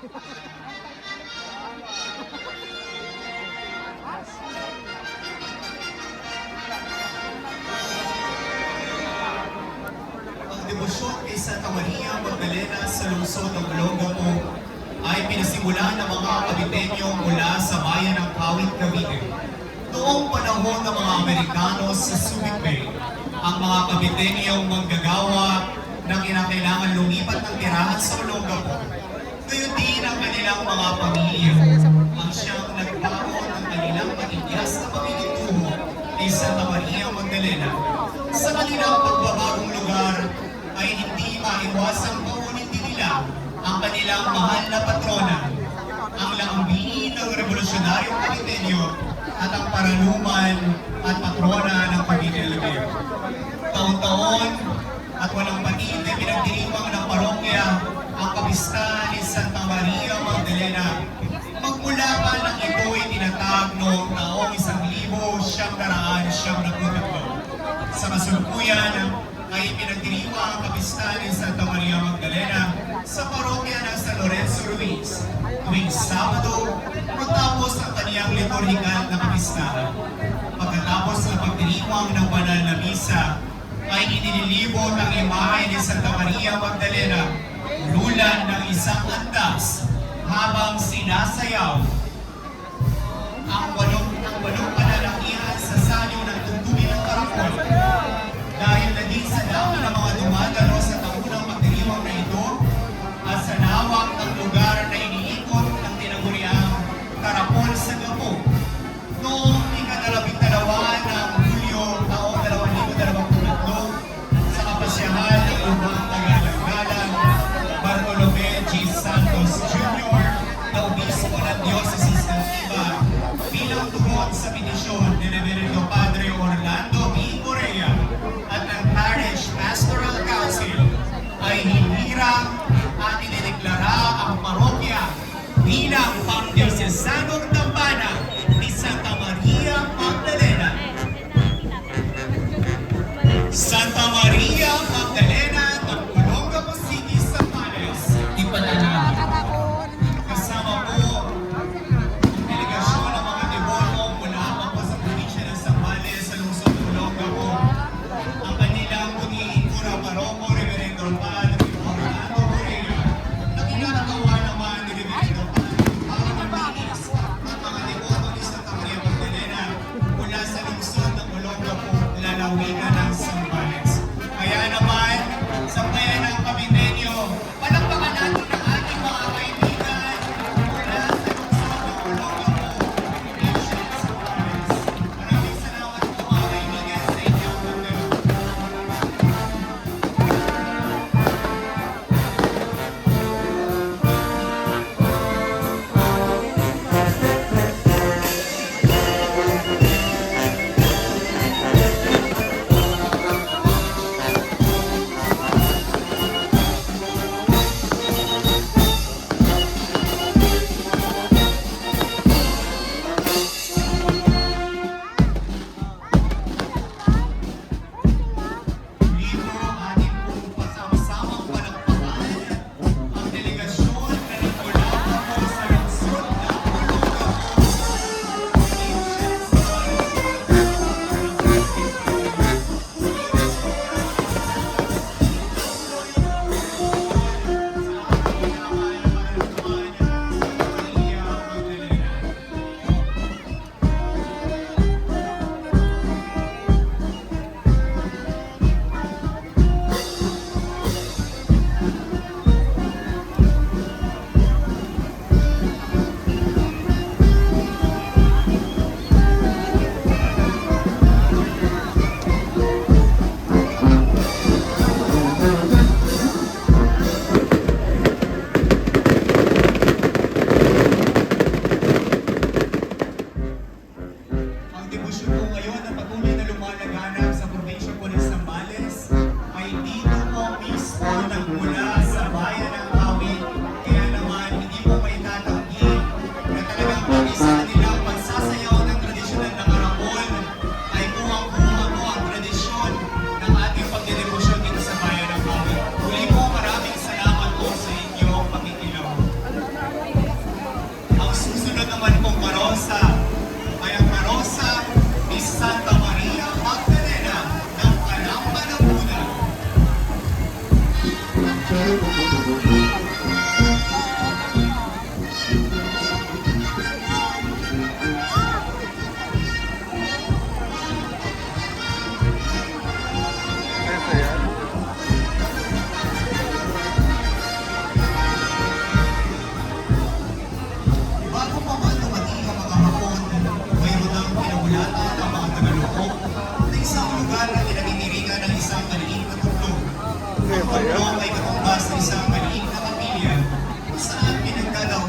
Ang debosyon kay Santa Maria Magdalena sa lungsod ng Olongapo ay pinasimulan ng mga Caviteño mula sa bayan ng Kawit, Cavite. Noong panahon ng mga Amerikano sa Subic Bay, ang mga Caviteño manggagawa na kinakailangan lumipat ng tirahan sa Olongapo. Gayon din ang kanilang mga pamilya ang siyang nagbaon ng kanilang matigyas na pagkikitungo kay Santa Maria Magdalena. Sa kanilang pagbabagong lugar ay hindi maiwasang paunin din nila ang kanilang mahal na patrona, ang lambing ng revolusyonaryong Caviteño at ang paraluman at patrona ng Cavite Alameo. Taon-taon at walang patid ay pinagdiriwang ng parokya ang kapista ni Santa Maria Magdalena. Magmula pa nang ito ay tinatag noong taong 1993. Sa kasalukuyan ay pinagdiriwang ang kapista ni Santa Maria Magdalena sa parokya ng San Lorenzo Ruiz tuwing Sabado matapos ang kaniyang liturhikal na kapistahan. Pagkatapos ng pagdiriwang ng banal na misa, ay inililibot ang imahe ni Santa Maria Magdalena, lulan ng isang andas habang sinasayaw ang walong panalakihan sa sanyo ng tugtugin ng karapol. Dahil na din sa dami ng mga dumadalo sa taunang pagdiriwang na ito at sa lawak ng lugar na iniikot ng tinaguriang karapol sa Gapo. Noong ika-12 ng Hulyo taong 2023 sa kapasyahan ng lubang Tagalang-Galang, Bartolome G. Santos Jr. na obispo ng Diocese ng Iba bilang tugon sa petisyon ni Reverendo Padre Orlando B. Correa at ng Parish Pastor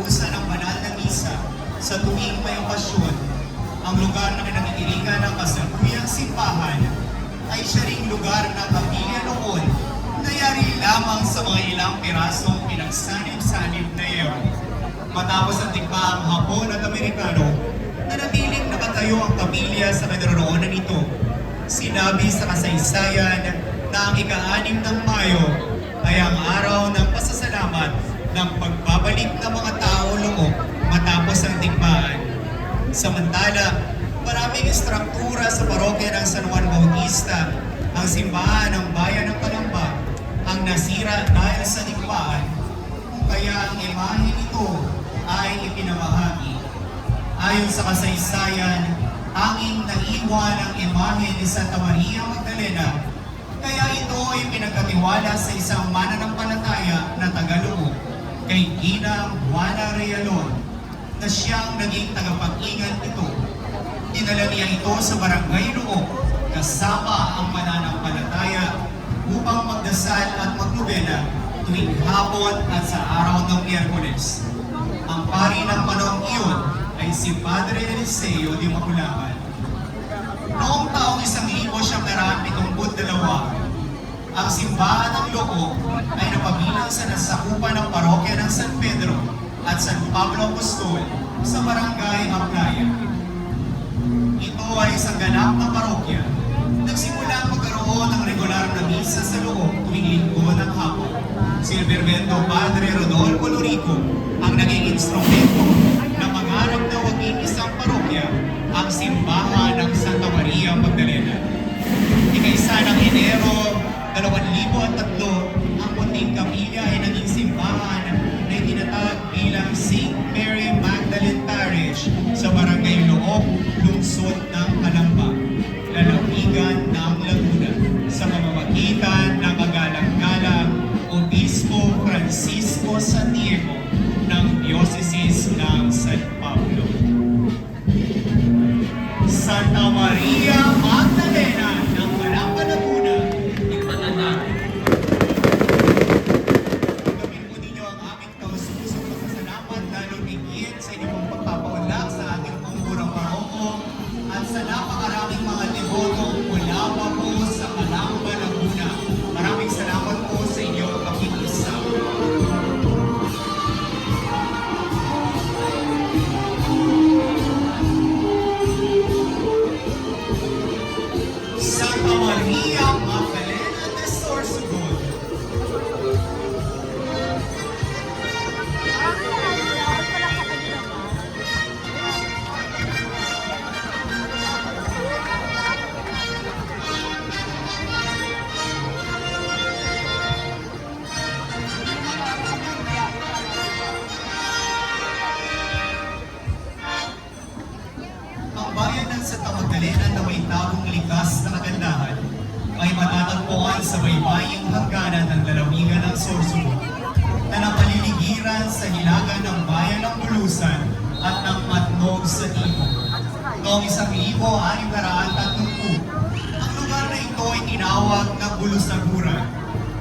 kalausan ng banal na misa sa tuwing may okasyon. Ang lugar na kinatitirikan ng kasalukuyang simbahan ay siya ring lugar ng kapilya noon na yari lamang sa mga ilang pirasong pinagsanib-sanib na yero. Matapos ang digmaang Hapon at Amerikano, nanatiling nakatayo ang kapilya sa kadaroonan nito. Sinabi sa kasaysayan na ang ika-6 ng Mayo ay ang araw ng pasasalamat ng pagbabalik ng mga tao loob matapos ang digmaan. Samantala, maraming istruktura sa parokya ng San Juan Bautista, ang simbahan ng bayan ng Calamba, ang nasira dahil sa digmaan, kaya ang imahe nito ay ipinamahagi. Ayon sa kasaysayan, anging naiwan ang imahe ni Santa Maria Magdalena, kaya ito ay pinagkatiwala sa isang mananampalataya na Tagalog, kay Ginang Juana Realon, na siyang naging tagapag-ingat nito. Dinala niya ito sa barangay Loob kasama ang mananampalataya upang magdasal at magnobena tuwing hapon at sa araw ng Miyerkules. Ang pari ng panahong iyon ay si Padre Eliseo de Maculaban. Noong taong 1972, ang simbahan ng Loob ay napabilang sa nasakupan ng parokya ng San Pedro at San Pablo Apostol sa barangay Aplaya. Ito ay isang ganap na parokya. Nagsimula magkaroon ng regular na misa sa Loob tuwing linggo ng hapon. Si Reverendo Padre Rodolfo Lorico ang naging instrumento na mangarap na maging isang parokya ang simbahan ng Santa Maria Magdalena. Ika-1 ng Enero 2003, ang munting kapilya ay naging simbahan na itinatag bilang St. Mary Magdalene Parish sa Barangay Loob, lungsod ng Calamba, lalawigan ng Laguna, sa pamamagitan ng kagalang-galang Obispo Francisco Santiago ng Diocese ng San Pablo. Santa Maria Magdalena ng Calamba, Laguna, ipanatag. Gawin po ninyo ang aming taus-pusong pasasalamat lalo higit sa inyong pagpapaunlak sa ating pangurang paroko at sa napakaraming mga deboto mula pa po sa Calamba, Laguna. Maraming salamat po sa inyong pakikisama. Santa Maria Magdalena de Sorsogon. Ang bayan ng Santa Magdalena na may tawong likas na kagandahan ay matatagpuan sa baybaying hangganan ng lalawigan ng Sorsogon na napaliligiran sa hilaga ng bayan ng Bulusan at ng Matnog sa Timog. Noong 1630, ang lugar na ito ay tinawag na Bulusaguran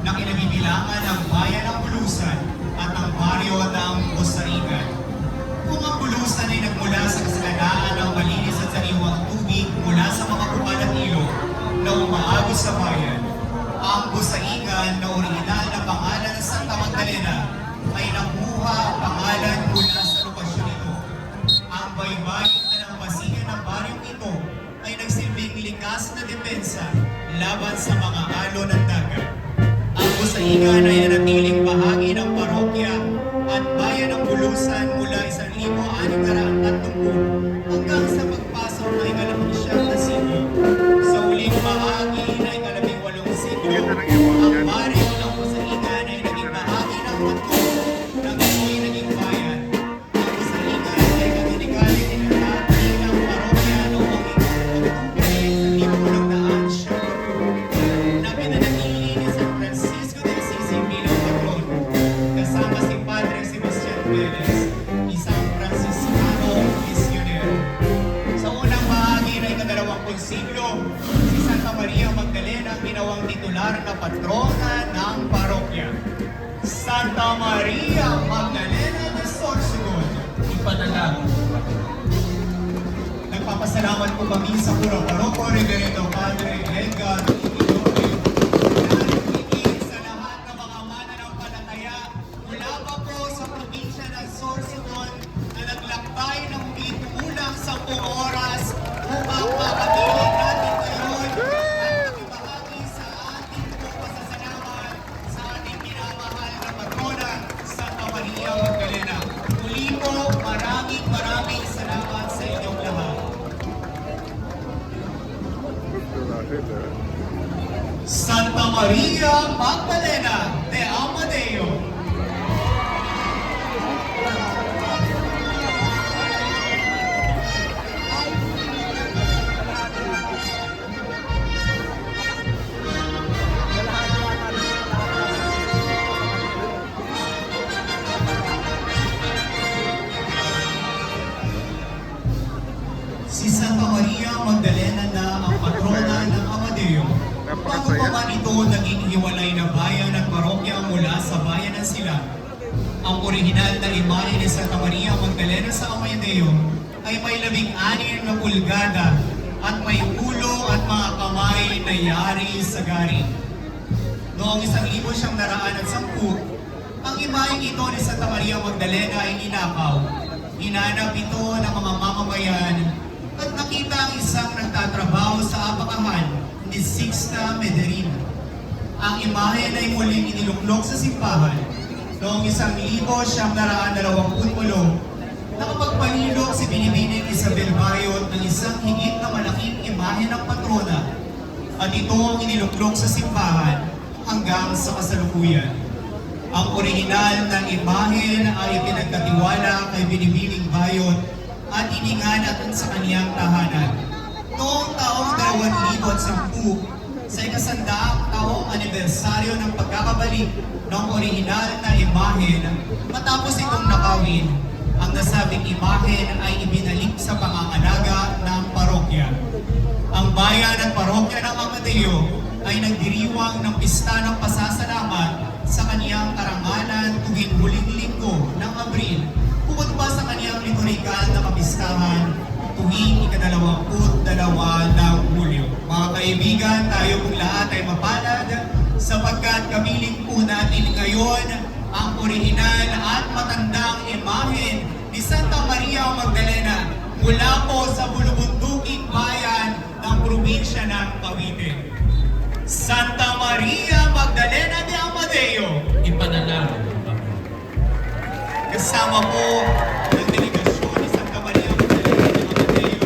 na kinabibilangan ng bayan ng Bulusan at ang baryo ng Busaigan. Kung ang Bulusan ay nagmula sa kasaganaan ng malinis at sariwang tubig mula sa mga kupal at ilog na umaagos sa bayan, ang Busaigan na original na pangalan ng Santa Magdalena ay nakuha ang pangalan mula sa lokasyon nito. Ang baybayin na ng basihan ng baryong ito ay nagsilbing likas na depensa laban sa mga alon ng dagat. Ang Busaigan ay nanatiling bahagi ng parokya at bayan ng Bulusan mula 1630 hanggang sa pagpasok ng ika-19 na siglo. Sa uling bahagi na ika-18 siglo, ang baryo ng Busaigan ay naging bahagi ng Matnog na ito'y naging bayan. Ang Busaigan ay katolikali tinatag bilang parokya noong Oktubre 1900 na pinanatili ni San Francisco de Assisi bilang patron, kasama si Padre Sebastian Perez, isang Franciscano misyonero. Sa unang bahagi na ika-20 siglo, si Santa Maria Magdalena ang ginawang titular na patrona ng parokya. Santa Maria Magdalena de Sorsogon. magpamisa pura paroko, Reverendo Padre Edgar Ilorio, na nagpipil sa lahat ng mga mananampalataya mula pa po sa probinsya ng Sorsogon na naglakbay ng higit kumulang 10 oras upang makapiling natin ngayon at makibahagi sa ating pong pasasalamat sa ating minamahal na patrona, Santa Maria Magdalena. Muli po, maraming salamat sa inyong lahat. Santa Maria Magdalena de Amadeo. Si Santa Maria Magdalena na ang patrona ng Amadeo. Bago pa man ito naging hiwalay na bayan at parokya mula sa bayan ng Silang. Ang orihinal na imahe ni Santa Maria Magdalena sa Amadeo ay may 16 na pulgada at may ulo at mga kamay na yari sa gari. Noong 1910, ang imaheng ito ni Santa Maria Magdalena ay ninakaw. Hinanap ito ng mga mamamayan at nakita ang isang nagtatrabaho sa apakahan ni Sixta Mederina. Ang imahe ay muling iniluklok sa simbahan noong 1928. Nakapagpalilok si Binibining Isabel Bayot ng isang higit na malaking imahe ng patrona at ito ang iniluklok sa simbahan hanggang sa kasalukuyan. Ang orihinal na imahe ay pinagkatiwala kay Binibining Bayot at iningatan sa kaniyang tahanan. Noong taong 2010, sa ikasandaang taong anibersaryo ng pagkakabalik ng orihinal na imahe, matapos itong nakawin, ang nasabing imahe ay ibinalik sa pangangalaga ng parokya. Ang bayan at parokya ng Amadeo ay nagdiriwang ng pista ng pasasalamat sa kaniyang karangalan tuwing huling linggo ng Abril, bukod pa sa kaniyang liturikal na kapistahan tuwing ika-22 ng Hulyo. Mga kaibigan, tayo pong lahat ay mapalad sapagkat kapiling po natin ngayon ang orihinal at matandang imahe ni Santa Maria Magdalena mula po sa bulubunduking bayan ng probinsya ng Cavite. Santa Maria Magdalena de Amadeo, Ipanalangin. kasama po ng delegasyon ni Santa Maria Magdalena de Amadeo,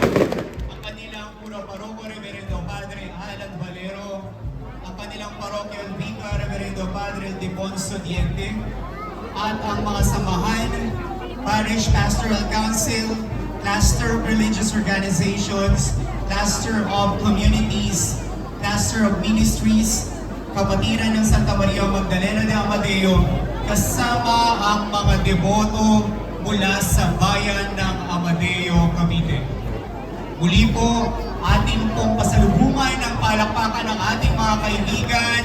ang kanilang pura paroko, Reverendo Padre Alan Valero, ang kanilang parochial vicar, Reverendo Padre Deponso Diente, at ang mga samahan, Parish Pastoral Council, Cluster of Religious Organizations, Cluster of Communities, Cluster of Ministries, Kapatiran ng Santa Maria Magdalena de Amadeo, kasama ang mga deboto mula sa bayan ng Amadeo, Cavite. Muli po, atin pong pasalubungan ng palakpakan ng ating mga kaibigan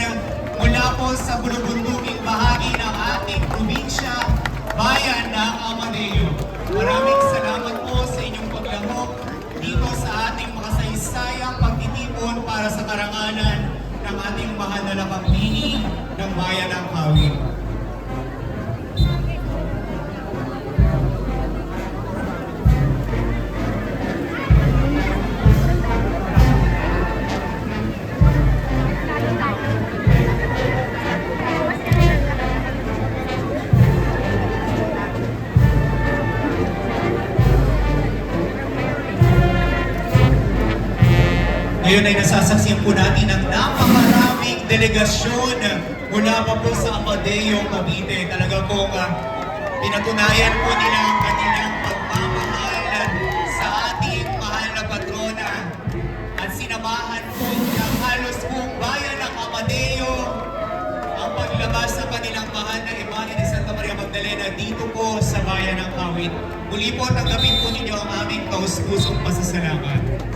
mula po sa bulubunduking bahagi ng ating probinsya, bayan ng Amadeo. Maraming salamat po sa inyong paglahok dito sa ating makasaysayang pagtitipon para sa karangalan ng ating mahal na lakampini ng bayan ng Kawit. Ngayon ay nasasaksiyan po natin ang napakaraming delegasyon mula pa po sa Amadeo, Cavite. Talaga pong pinatunayan po nila ang kanilang pagmamahal sa ating mahal na patrona. At sinamahan po ng halos buong bayan ng Amadeo ang paglabas sa kanilang mahal na imahe ni Santa Maria Magdalena dito po sa bayan ng Kawit. Muli po tanggapin po ninyo ang aming taus-pusong pasasalamat.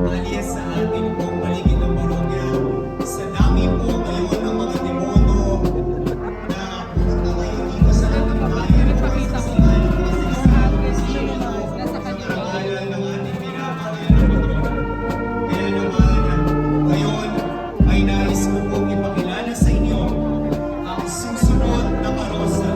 alias sa ating pong paligid ng parokya. Sa dami po ngayon ng mga demono na pumunta ngayon dito sa ating bayan. Pagkakasihan ng mga sinasabi ng sino sa karangalan ng ating pinapakain ng Panginoon. Kaya naman, ngayon ay nais ko pong ipakilala sa inyo ang susunod na karosa.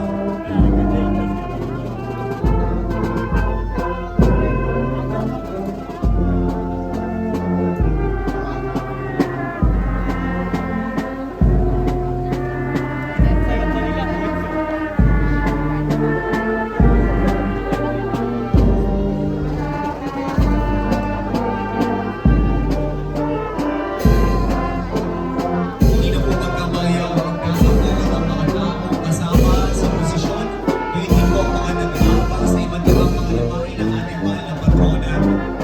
Hindi na po magkamayaw ang kakapungan ng mga taong kasama sa posisyon. Hindi po ang mga nag-aabang sa iba't ibang mga labahin ng ating mahal na patrona.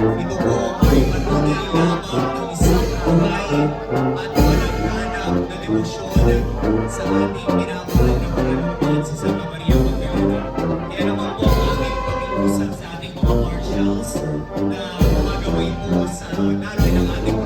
Ito po ay patunay lamang ng isang buhay at walang-ganap na demosyon sa ating minamahal na Panginoon si Santa Maria Magdalena. Kaya naman po ang aming pag-iusap sa ating mga marshals na gumagawin po sa naroon ng ating